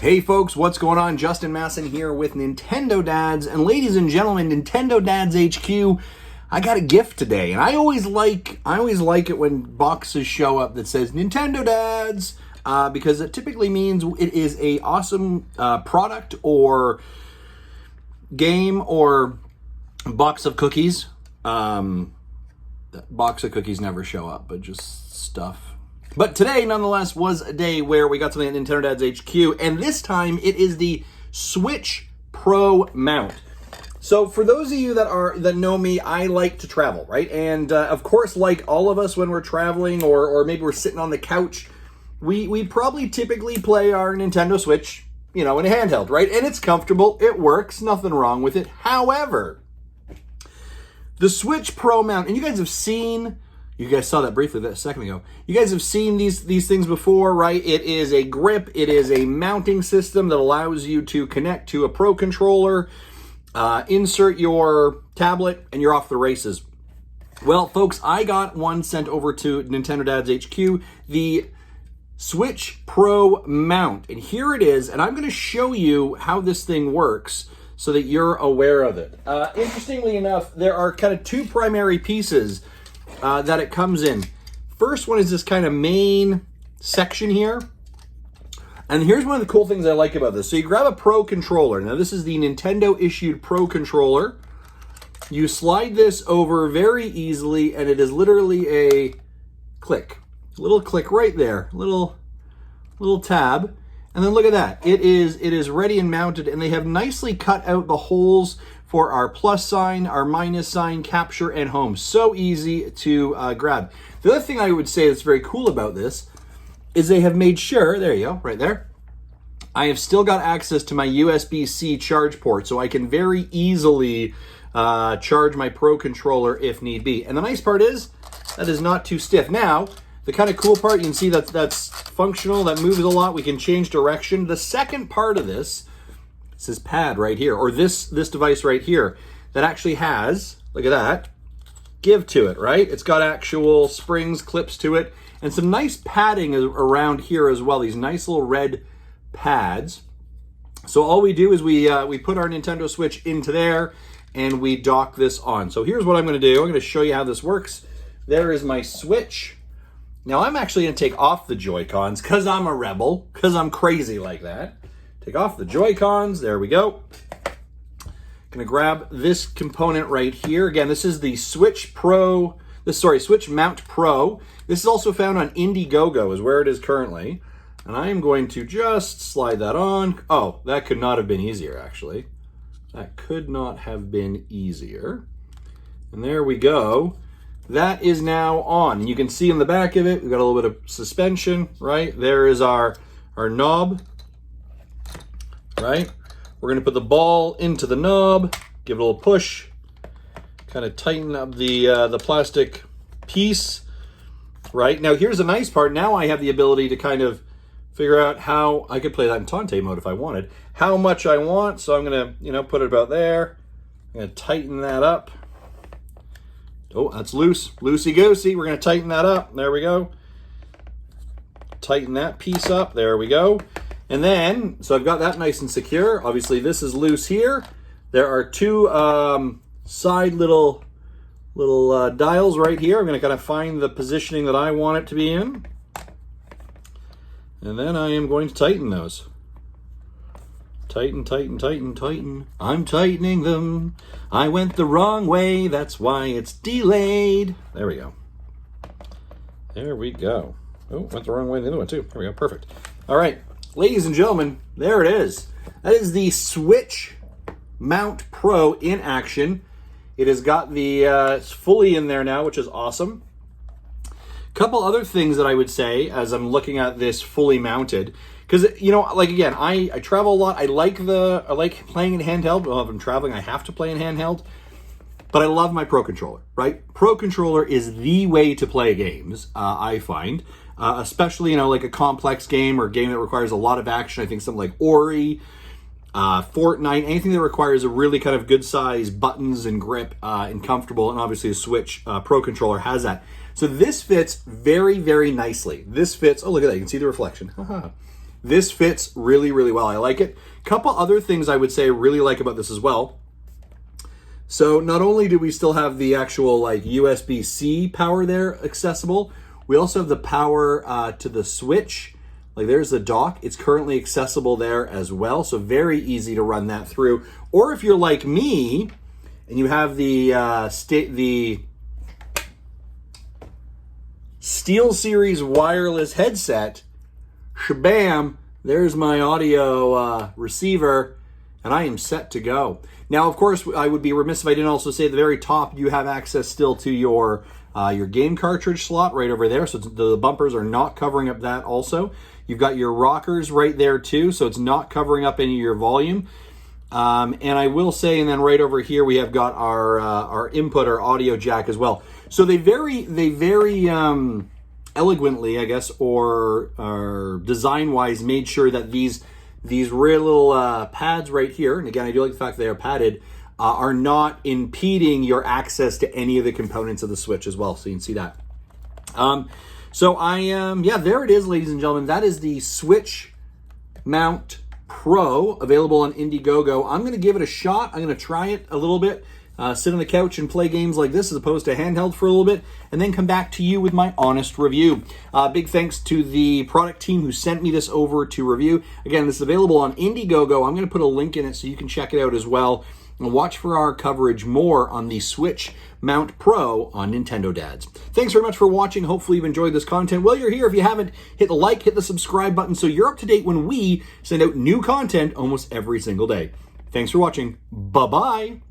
Hey folks, what's going on? Justin Masson here with Nintendo Dads, and ladies and gentlemen, Nintendo Dads HQ. I got a gift today, and I always like it when boxes show up that says Nintendo Dads, because it typically means it is a awesome product or game or box of cookies. Box of cookies never show up, but just stuff. But today, nonetheless, was a day where we got something at Nintendo Dads HQ, and this time it is the Switch Pro mount. So for those of you that know me, I like to travel, right? And of course, like all of us when we're traveling or maybe we're sitting on the couch, we probably typically play our Nintendo Switch, in a handheld, right? And it's comfortable, it works, nothing wrong with it. However, the Switch Pro mount, and you guys saw that briefly a second ago. You guys have seen these things before, right? It is a grip. It is a mounting system that allows you to connect to a Pro controller, insert your tablet, and you're off the races. Well, folks, I got one sent over to Nintendo Dads HQ, the Switch Pro mount. And here it is, and I'm going to show you how this thing works so that you're aware of it. Interestingly enough, there are kind of two primary pieces that it comes in. First one is this kind of main section here. And here's one of the cool things I like about this. So you grab a Pro controller. Now this is the Nintendo issued Pro controller. You slide this over very easily and it is literally a click. A little click right there. Little tab. And then look at that. It is ready and mounted, and they have nicely cut out the holes for our plus sign, our minus sign, capture, and home. So easy to grab. The other thing I would say that's very cool about this is they have made sure, there you go, right there, I have still got access to my USB-C charge port, so I can very easily charge my Pro controller if need be. And the nice part is, that is not too stiff. Now, the kind of cool part, you can see that's functional, that moves a lot, we can change direction. The second part of this pad right here, or this device right here, that actually has, look at that, give to it, right? It's got actual springs, clips to it, and some nice padding around here as well, these nice little red pads. So all we do is we put our Nintendo Switch into there, and we dock this on. So here's what I'm gonna do. I'm gonna show you how this works. There is my Switch. Now I'm actually gonna take off the Joy-Cons, because I'm a rebel, because I'm crazy like that. Take off the Joy-Cons, there we go. Gonna grab this component right here. Again, this is the SwitchMount Pro. This is also found on Indiegogo, is where it is currently. And I am going to just slide that on. Oh, that could not have been easier, actually. That could not have been easier. And there we go. That is now on. And you can see in the back of it, we've got a little bit of suspension, right? There is our knob. Right? We're going to put the ball into the knob, give it a little push, kind of tighten up the plastic piece. Right? Now here's the nice part. Now I have the ability to kind of figure out how I could play that in Tante mode if I wanted. How much I want. So I'm going to, put it about there. I'm going to tighten that up. Oh, that's loose. Loosey-goosey. We're going to tighten that up. There we go. Tighten that piece up. There we go. And then, so I've got that nice and secure. Obviously, this is loose here. There are two side little dials right here. I'm going to kind of find the positioning that I want it to be in. And then I am going to tighten those. Tighten, tighten, tighten, tighten. I'm tightening them. I went the wrong way. That's why it's delayed. There we go. There we go. Oh, went the wrong way the other one too. There we go. Perfect. All right. Ladies and gentlemen, there it is. That is the SwitchMount Pro in action. It has got the, it's fully in there now, which is awesome. Couple other things that I would say as I'm looking at this fully mounted, because, again, I travel a lot. I like playing in handheld. Well, if I'm traveling, I have to play in handheld. But I love my Pro controller, right? Pro controller is the way to play games, I find. Especially, like a complex game or a game that requires a lot of action. I think something like Ori, Fortnite, anything that requires a really kind of good size buttons and grip and comfortable. And obviously the Switch Pro controller has that. So this fits very, very nicely. This fits, oh, look at that. You can see the reflection. This fits really, really well. I like it. Couple other things I would say I really like about this as well. So not only do we still have the actual like USB-C power there accessible, we also have the power to the switch. Like there's the dock. It's currently accessible there as well. So very easy to run that through. Or if you're like me and you have the SteelSeries wireless headset, shabam, there's my audio receiver, and I am set to go. Now, of course, I would be remiss if I didn't also say at the very top, you have access still to your game cartridge slot right over there. So the bumpers are not covering up that also. You've got your rockers right there too, so it's not covering up any of your volume. And I will say, and then right over here, we have got our input, our audio jack as well. So they very elegantly, I guess, or design-wise, made sure that these real little pads right here, and again, I do like the fact they are padded, are not impeding your access to any of the components of the Switch as well. So you can see that. Yeah, there it is, ladies and gentlemen. That is the SwitchMount Pro, available on Indiegogo. I'm going to give it a shot. I'm going to try it a little bit, sit on the couch and play games like this as opposed to handheld for a little bit, and then come back to you with my honest review. Big thanks to the product team who sent me this over to review. Again, this is available on Indiegogo. I'm going to put a link in it so you can check it out as well. And watch for our coverage more on the SwitchMount Pro on Nintendo Dads. Thanks very much for watching. Hopefully you've enjoyed this content. While you're here, if you haven't, hit the like, hit the subscribe button so you're up to date when we send out new content almost every single day. Thanks for watching. Bye-bye.